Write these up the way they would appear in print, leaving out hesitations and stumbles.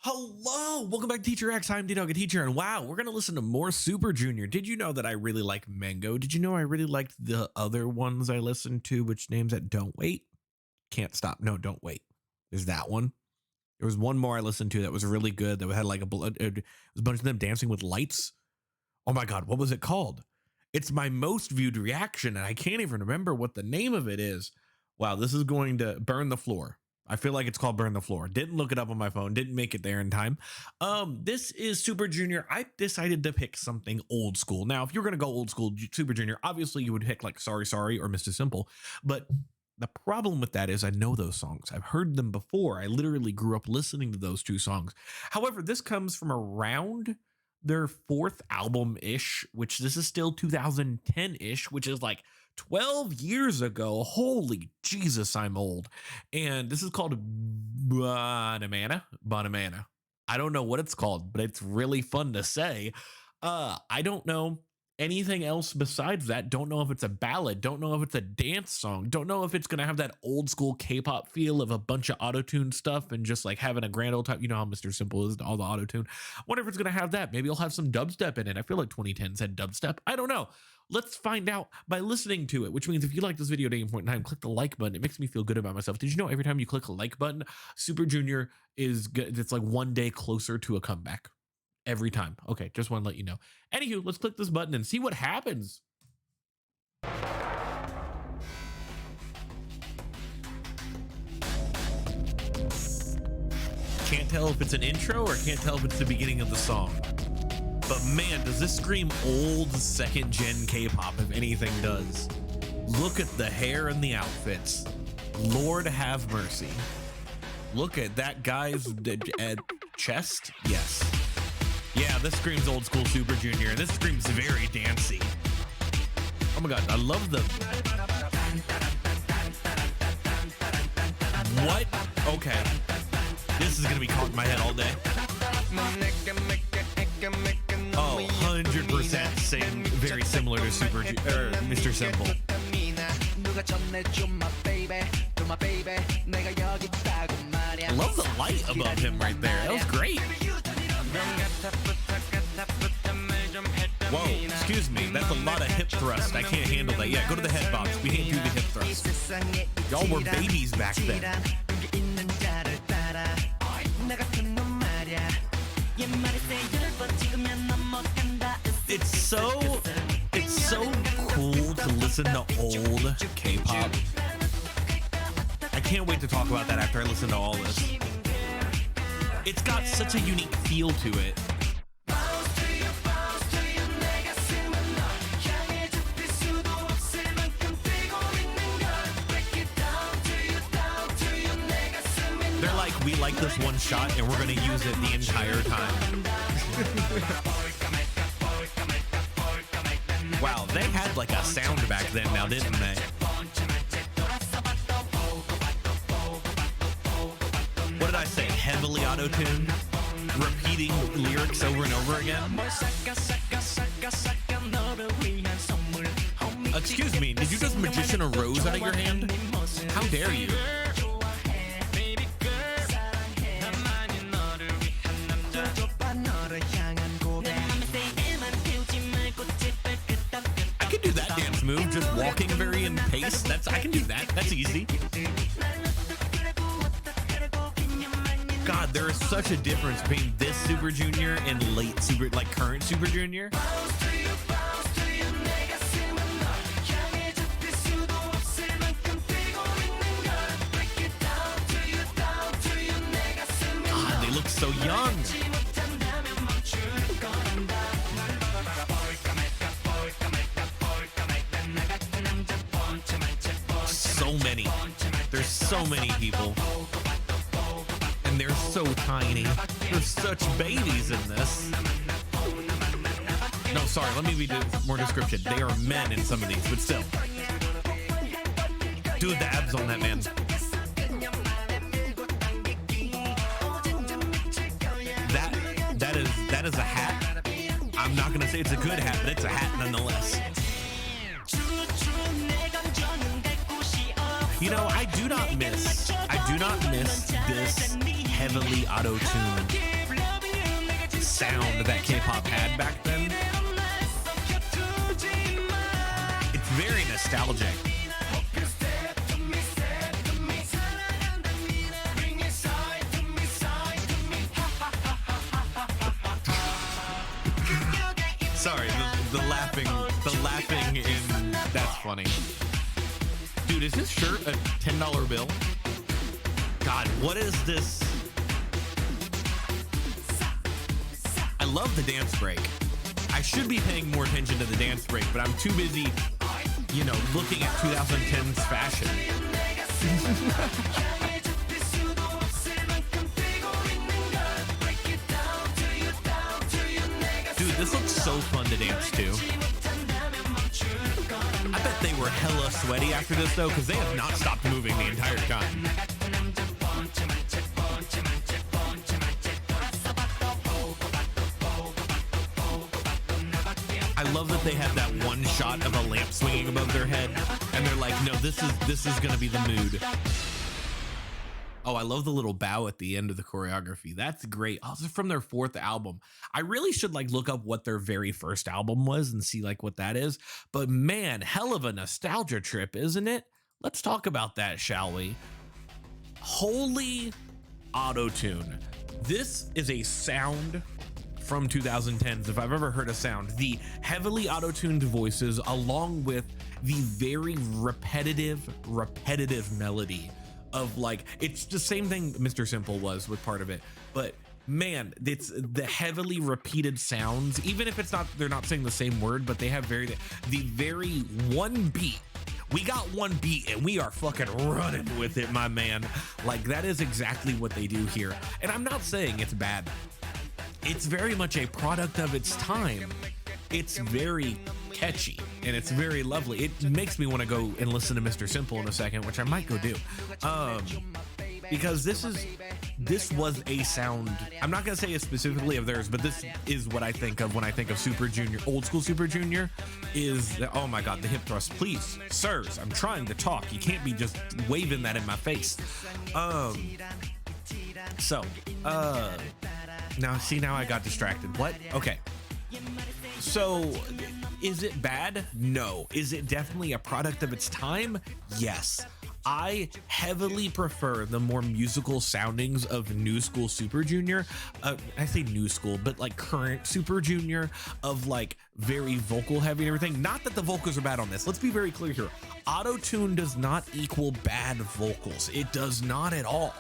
Hello, welcome back to Teacher X. I'm Ddog, a teacher, and wow, we're gonna listen to more Super Junior. Did you know that I really like Mango? Did you know I really liked the other ones I listened to, which names that Don't Wait, Can't Stop, no, Don't Wait. There's that one. There was one more I listened to that was really good. That had like it was a bunch of them dancing with lights. Oh my god, what was it called? It's my most viewed reaction, and I can't even remember what the name of it is. Wow, this is going to burn the floor. I feel like it's called Burn the Floor. Didn't look it up on my phone. Didn't make it there in time. This is Super Junior. I decided to pick something old school. Now, if you're going to go old school Super Junior, obviously you would pick like Sorry Sorry or Mr. Simple. But the problem with that is I know those songs. I've heard them before. I literally grew up listening to those two songs. However, this comes from around their fourth album-ish, which this is still 2010-ish, which is like 12 years ago. Holy Jesus, I'm old. And this is called Bonamana. Bonamana. I don't know what it's called, but it's really fun to say. I don't know anything else besides that. Don't know if it's a ballad. Don't know if it's a dance song. Don't know if it's going to have that old school K-pop feel of a bunch of auto-tune stuff and just like having a grand old time. You know how Mr. Simple is, all the auto-tune. Wonder if it's going to have that. Maybe it'll have some dubstep in it. I feel like 2010 said dubstep. I don't know. Let's find out by listening to it, which means if you like this video at any point in time, click the like button. It makes me feel good about myself. Did you know every time you click a like button, Super Junior is good? It's like one day closer to a comeback. Every time. Okay, just want to let you know. Anywho, let's click this button and see what happens. Can't tell if it's an intro or can't tell if it's the beginning of the song. But man, does this scream old second gen K-pop if anything does. Look at the hair and the outfits. Lord have mercy. Look at that guy's chest. Yes. Yeah, this screams old school Super Junior, and this screams very dancey. Oh my god, I love the... What? Okay. This is gonna be caught in my head all day. Oh, 100% same, very similar to Mr. Simple. I love the light above him right there. That was great. Whoa, excuse me. That's a lot of hip thrust. I can't handle that. Yeah, go to the head box. We can't do the hip thrust. Y'all were babies back then. It's so cool to listen to old K-pop. I can't wait to talk about that after I listen to all this. It's got such a unique feel to it. They're like, we like this one shot and we're gonna use it the entire time. Wow, they had like a sound back then now, didn't they? What did I say? Heavily auto-tuned? Repeating lyrics over and over again? Excuse me, did you just magician a rose out of your hand? How dare you? I can do that dance move, just walking very in pace. I can do that. That's easy. God, there is such a difference between this Super Junior and current Super Junior. God, they look so young. So many. There's so many people. And they're so tiny. They're such babies in this. No, sorry, let me be more description. They are men in some of these, but still. Dude, the abs on that man. That is a hat. I'm not gonna say it's a good hat, but it's a hat nonetheless. You know, I do not miss this heavily auto-tuned sound that K-pop had back then. It's very nostalgic. Sorry, the laughing in that's funny. Dude, is this shirt a $10 bill? God, what is this? I love the dance break. I should be paying more attention to the dance break, but I'm too busy, you know, looking at 2010's fashion. Dude, this looks so fun to dance to. I bet they were hella sweaty after this though, because they have not stopped moving the entire time. I love that they have that one shot of a lamp swinging above their head, and they're like, no, this is gonna be the mood. Oh, I love the little bow at the end of the choreography. That's great. Oh, this is from their 4th album. I really should like look up what their very first album was and see like what that is. But man, hell of a nostalgia trip, isn't it? Let's talk about that, shall we? Holy auto-tune. This is a sound from 2010s, if I've ever heard a sound. The heavily auto-tuned voices along with the very repetitive melody of like, it's the same thing Mr. Simple was with part of it, but man, it's the heavily repeated sounds, even if it's not, they're not saying the same word, but they have the very one beat. We got one beat and we are fucking running with it, my man. Like that is exactly what they do here. And I'm not saying it's bad. It's very much a product of its time. It's very catchy and it's very lovely. It makes me want to go and listen to Mr. Simple in a second, which I might go do. Because this was a sound. I'm not gonna say it specifically of theirs, but this is what I think of when I think of Super Junior, old school Super Junior. Is oh my god, the hip thrust, please, sirs. I'm trying to talk. You can't be just waving that in my face. Now see, now I got distracted. What? Okay. So, is it bad? No. Is it definitely a product of its time? Yes. I heavily prefer the more musical soundings of new school Super Junior. I say new school, but like current Super Junior, of like very vocal heavy and everything. Not that the vocals are bad on this. Let's be very clear here. Auto-tune does not equal bad vocals. It does not at all.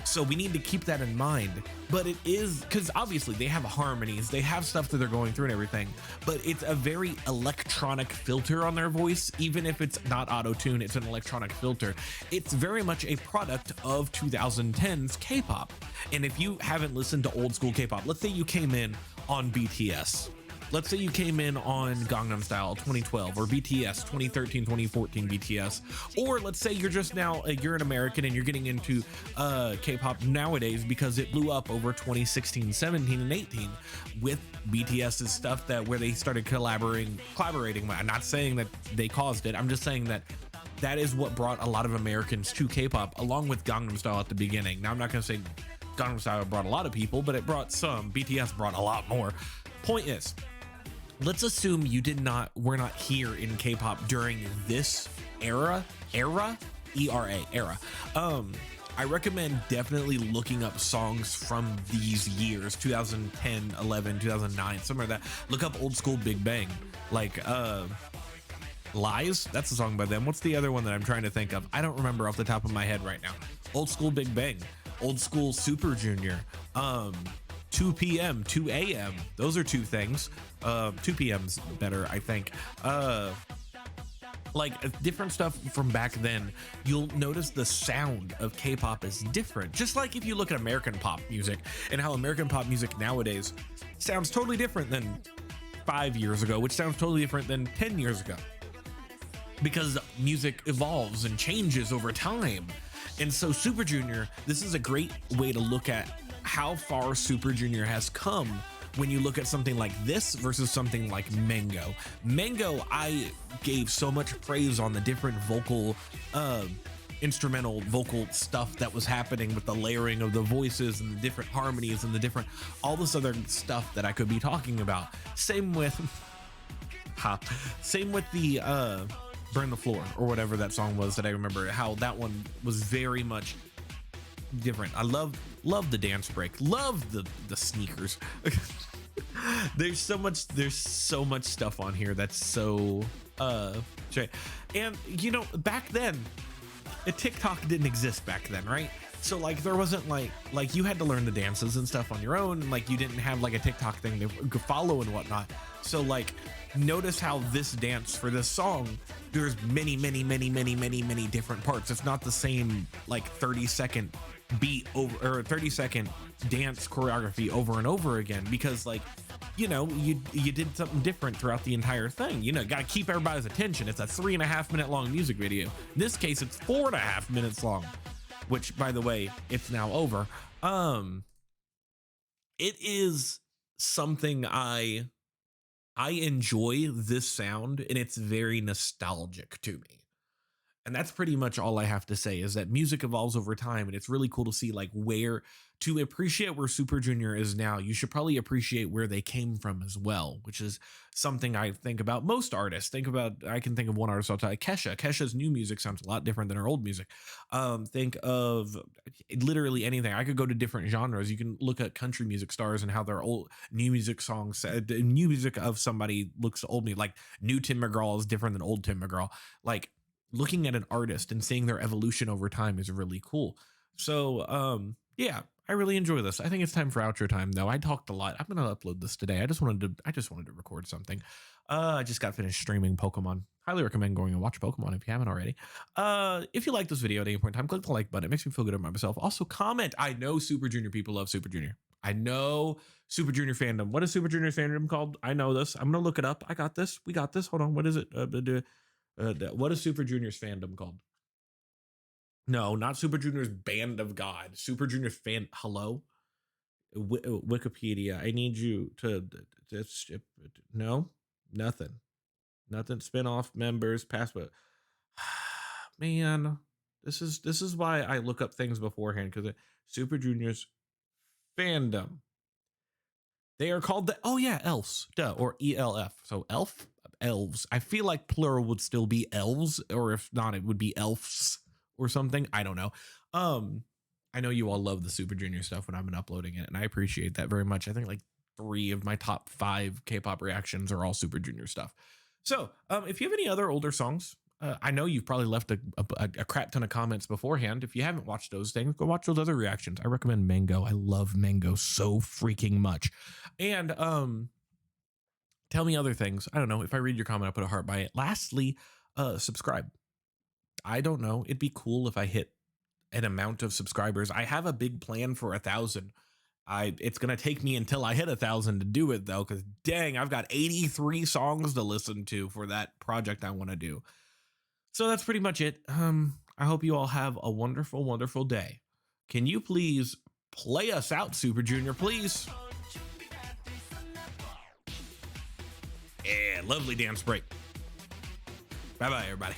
So we need to keep that in mind, but it is because obviously they have harmonies, they have stuff that they're going through and everything, but it's a very electronic filter on their voice. Even if it's not auto-tune, it's an electronic filter. It's very much a product of 2010's K-pop. And if you haven't listened to old school K-pop, let's say you came in on BTS. Let's say you came in on Gangnam Style 2012 or BTS 2013, 2014 BTS, or let's say you're just now, you're an American and you're getting into K-pop nowadays because it blew up over 2016, 17, and 18 with BTS's stuff where they started collaborating. I'm not saying that they caused it. I'm just saying that is what brought a lot of Americans to K-pop, along with Gangnam Style at the beginning. Now, I'm not going to say Gangnam Style brought a lot of people, but it brought some. BTS brought a lot more. Point is, let's assume you were not here in K-pop during this era. I recommend definitely looking up songs from these years, 2010, 11, 2009, somewhere like that. Look up old school Big Bang, like Lies. That's a song by them. What's the other one that I'm trying to think of? I don't remember off the top of my head right now. Old school Big Bang, old school Super Junior, 2 p.m., 2 a.m. Those are two things. 2 p.m.'s better, I think. Like different stuff from back then. You'll notice the sound of K-pop is different. Just like if you look at American pop music and how American pop music nowadays sounds totally different than 5 years ago, which sounds totally different than 10 years ago. Because music evolves and changes over time. And so Super Junior, this is a great way to look at how far Super Junior has come when you look at something like this versus something like Mango. Mango, I gave so much praise on the different vocal instrumental vocal stuff that was happening with the layering of the voices and the different harmonies and the different, all this other stuff that I could be talking about. Same with, same with the Burn the Floor or whatever that song was that I remember, how that one was very much different. I love the dance break, love the sneakers. There's so much stuff on here that's so and you know, back then TikTok didn't exist back then, right? So like there wasn't like you had to learn the dances and stuff on your own, and like you didn't have like a TikTok thing to follow and whatnot. So like notice how this dance for this song, there's many different parts. It's not the same like 30-second beat over, or 30-second dance choreography over and over again, because like, you know, you did something different throughout the entire thing. You know, got to keep everybody's attention. It's a 3.5 minute long music video. In this case, it's 4.5 minutes long, which by the way, it's now over. It is something I enjoy this sound, and it's very nostalgic to me. And that's pretty much all I have to say, is that music evolves over time, and it's really cool to see like to appreciate where Super Junior is now. You should probably appreciate where they came from as well, which is something I think about most artists. I can think of one artist all the time, Kesha. Kesha's new music sounds a lot different than her old music. Think of literally anything. I could go to different genres. You can look at country music stars and how their old new music songs, new music of somebody looks old me. Like new Tim McGraw is different than old Tim McGraw. Like looking at an artist and seeing their evolution over time is really cool. So yeah, I really enjoy this. I think it's time for outro time though. I talked a lot. I'm gonna upload this today. I just wanted to record something. I just got finished streaming Pokemon. Highly recommend going and watch Pokemon if you haven't already. If you like this video at any point in time, click the like button. It makes me feel good about myself. Also comment. I know Super Junior people love Super Junior. I know Super Junior fandom. What is Super Junior fandom called? I know this. I'm gonna look it up. I got this. We got this. Hold on. What is it? What is Super Junior's fandom called? No, not Super Junior's Band of God. Super Junior fan. Hello, Wikipedia. I need you to. No, nothing. Spin-off members. Password. Man, this is why I look up things beforehand, because Super Junior's fandom. They are called the elves, or ELF. So elves. I feel like plural would still be elves, or if not, it would be elves or something. I don't know. I know you all love the Super Junior stuff when I've been uploading it, and I appreciate that very much. I think like 3 of my top 5 K-pop reactions are all Super Junior stuff. So if you have any other older songs, I know you've probably left a crap ton of comments beforehand. If you haven't watched those things, go watch those other reactions. I recommend Mango. I love Mango so freaking much. And tell me other things. I don't know. If I read your comment, I'll put a heart by it. Lastly, subscribe. I don't know. It'd be cool if I hit an amount of subscribers. I have a big plan for 1,000. It's gonna take me until I hit 1,000 to do it though, because dang, I've got 83 songs to listen to for that project I want to do. So that's pretty much it. I hope you all have a wonderful, wonderful day. Can you please play us out, Super Junior, please? Yeah, lovely dance break. Bye-bye, everybody.